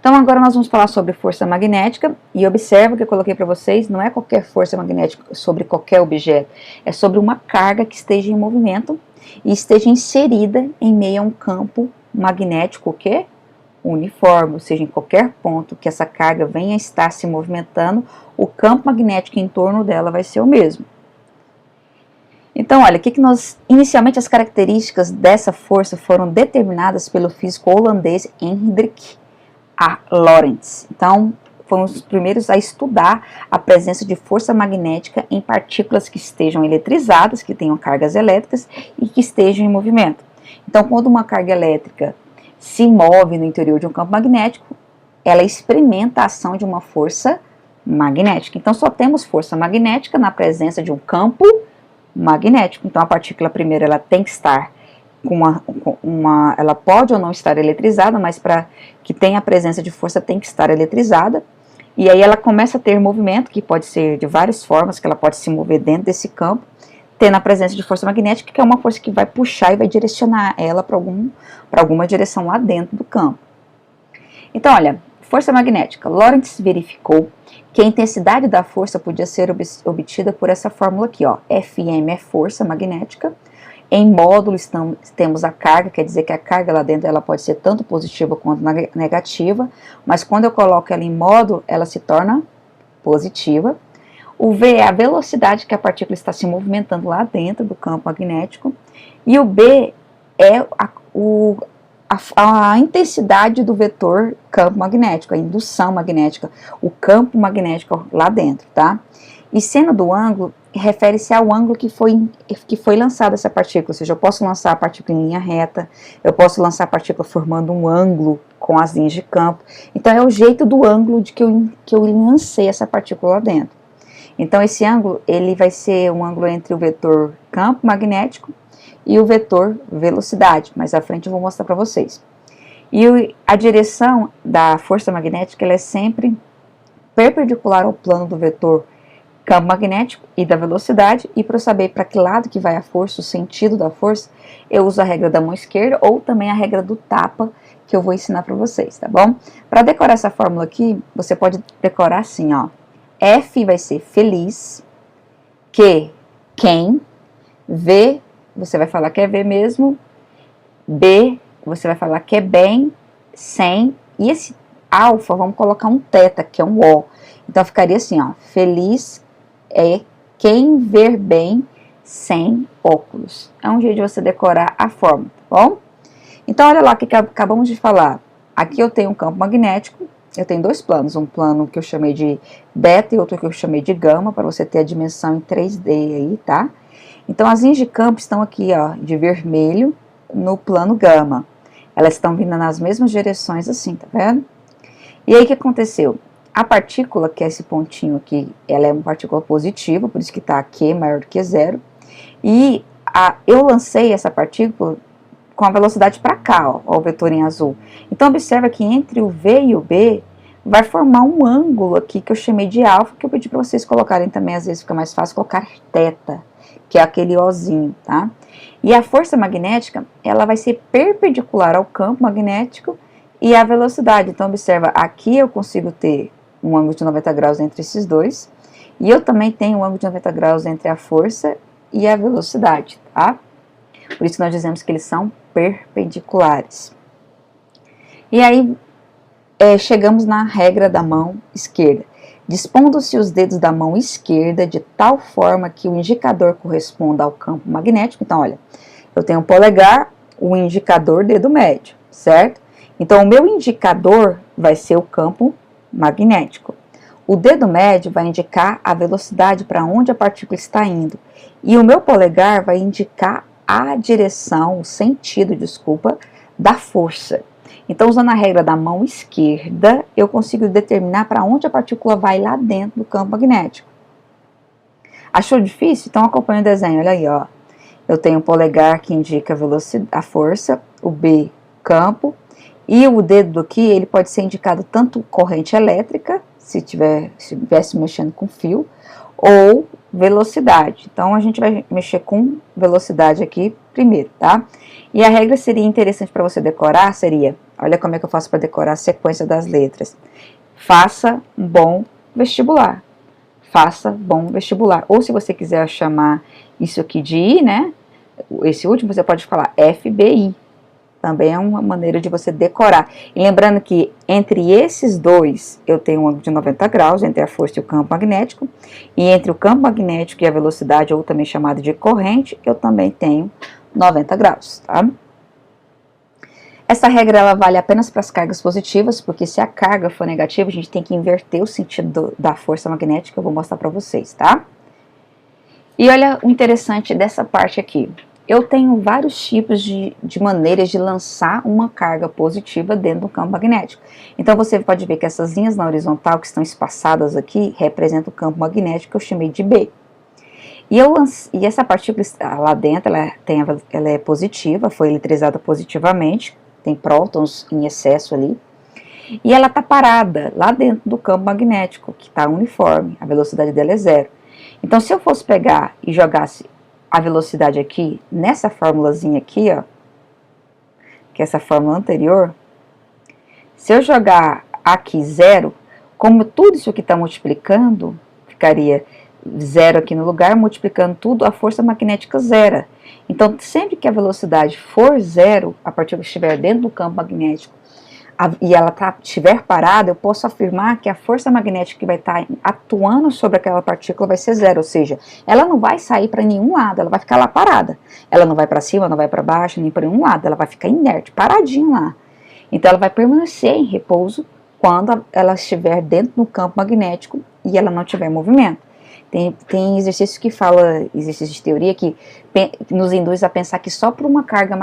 Então agora nós vamos falar sobre força magnética, e observa que eu coloquei para vocês, não é qualquer força magnética sobre qualquer objeto, é sobre uma carga que esteja em movimento e esteja inserida em meio a um campo magnético, o quê? Uniforme, ou seja, em qualquer ponto que essa carga venha a estar se movimentando, o campo magnético em torno dela vai ser o mesmo. Então, olha, inicialmente as características dessa força foram determinadas pelo físico holandês Hendrik Lorentz. Então, foram os primeiros a estudar a presença de força magnética em partículas que estejam eletrizadas, que tenham cargas elétricas e que estejam em movimento. Então, quando uma carga elétrica se move no interior de um campo magnético, ela experimenta a ação de uma força magnética. Então, só temos força magnética na presença de um campo magnético. Então, a partícula primeiro ela tem que estar ela pode ou não estar eletrizada, mas para que tenha a presença de força tem que estar eletrizada, e aí ela começa a ter movimento, que pode ser de várias formas, que ela pode se mover dentro desse campo, tendo a presença de força magnética, que é uma força que vai puxar e vai direcionar ela para alguma direção lá dentro do campo. Então, olha, força magnética. Lorentz verificou que a intensidade da força podia ser obtida por essa fórmula aqui, ó, Fm é força magnética. Em módulo temos a carga, quer dizer que a carga lá dentro ela pode ser tanto positiva quanto negativa, mas quando eu coloco ela em módulo, ela se torna positiva. O V é a velocidade que a partícula está se movimentando lá dentro do campo magnético, e o B é a intensidade do vetor campo magnético, a indução magnética, o campo magnético lá dentro, tá? E seno do ângulo refere-se ao ângulo que foi lançada essa partícula, ou seja, eu posso lançar a partícula em linha reta, eu posso lançar a partícula formando um ângulo com as linhas de campo. Então é o jeito do ângulo de que eu lancei essa partícula lá dentro. Então esse ângulo ele vai ser um ângulo entre o vetor campo magnético e o vetor velocidade, mais à frente eu vou mostrar para vocês. E a direção da força magnética ela é sempre perpendicular ao plano do vetor campo magnético e da velocidade, e para eu saber para que lado que vai a força, o sentido da força, eu uso a regra da mão esquerda ou também a regra do tapa, que eu vou ensinar para vocês, tá bom? Para decorar essa fórmula aqui, você pode decorar assim, ó. F vai ser feliz, Q, quem, V, você vai falar que é V mesmo, B, você vai falar que é bem, sem, e esse alfa, vamos colocar um teta, que é um O. Então, ficaria assim, ó, feliz é quem ver bem sem óculos. É um jeito de você decorar a fórmula, tá bom? Então, olha lá o que acabamos de falar. Aqui eu tenho um campo magnético, eu tenho dois planos, um plano que eu chamei de beta e outro que eu chamei de gama, para você ter a dimensão em 3D aí, tá? Então, as linhas de campo estão aqui, ó, de vermelho no plano gama. Elas estão vindo nas mesmas direções assim, tá vendo? E aí, o que aconteceu? A partícula, que é esse pontinho aqui, ela é uma partícula positiva, por isso que está Q maior do que zero. E eu lancei essa partícula com a velocidade para cá, ó, o vetor em azul. Então, observa que entre o V e o B, vai formar um ângulo aqui que eu chamei de alfa, que eu pedi para vocês colocarem também, às vezes fica mais fácil colocar θ, que é aquele Ozinho, tá? E a força magnética, ela vai ser perpendicular ao campo magnético e à velocidade. Então, observa, aqui eu consigo ter um ângulo de 90 graus entre esses dois, e eu também tenho um ângulo de 90 graus entre a força e a velocidade, tá? Por isso nós dizemos que eles são perpendiculares. E aí, chegamos na regra da mão esquerda. Dispondo-se os dedos da mão esquerda de tal forma que o indicador corresponda ao campo magnético. Então, olha, eu tenho o polegar, o indicador, dedo médio, certo? Então, o meu indicador vai ser o campo magnético. O dedo médio vai indicar a velocidade para onde a partícula está indo. E o meu polegar vai indicar a direção, o sentido, desculpa, da força. Então, usando a regra da mão esquerda, eu consigo determinar para onde a partícula vai lá dentro do campo magnético. Achou difícil? Então, acompanha o desenho, olha aí, ó. Eu tenho o polegar que indica a força, o B, campo, e o dedo aqui, ele pode ser indicado tanto corrente elétrica, se estivesse mexendo com fio, ou velocidade. Então, a gente vai mexer com velocidade aqui primeiro, tá? E a regra seria interessante para você decorar, seria, Olha como é que eu faço para decorar a sequência das letras. Faça um bom vestibular. Faça bom vestibular. Ou se você quiser chamar isso aqui de I, né? Esse último você pode falar FBI. Também é uma maneira de você decorar. E lembrando que entre esses dois, eu tenho um ângulo de 90 graus, entre a força e o campo magnético. E entre o campo magnético e a velocidade, ou também chamada de corrente, eu também tenho 90 graus, tá? Essa regra ela vale apenas para as cargas positivas, porque se a carga for negativa, a gente tem que inverter o sentido da força magnética, eu vou mostrar para vocês, tá? E olha o interessante dessa parte aqui. Eu tenho vários tipos de maneiras de lançar uma carga positiva dentro do campo magnético. Então você pode ver que essas linhas na horizontal que estão espaçadas aqui representam o campo magnético que eu chamei de B. E essa partícula lá dentro, ela é positiva, foi eletrizada positivamente, tem prótons em excesso ali. E ela está parada lá dentro do campo magnético, que está uniforme, a velocidade dela é zero. Então se eu fosse pegar e jogasse a velocidade aqui, nessa formulazinha aqui, ó, que é essa fórmula anterior, se eu jogar aqui zero, como tudo isso aqui está multiplicando, ficaria zero aqui no lugar, multiplicando tudo, a força magnética zero. Então, sempre que a velocidade for zero, a partícula estiver dentro do campo magnético, e ela estiver parada, eu posso afirmar que a força magnética que vai estar atuando sobre aquela partícula vai ser zero, ou seja, ela não vai sair para nenhum lado, ela vai ficar lá parada. Ela não vai para cima, não vai para baixo, nem para nenhum lado, ela vai ficar inerte, paradinha lá. Então ela vai permanecer em repouso quando ela estiver dentro do campo magnético e ela não tiver movimento. Tem exercício que fala, exercício de teoria que nos induz a pensar que só por uma carga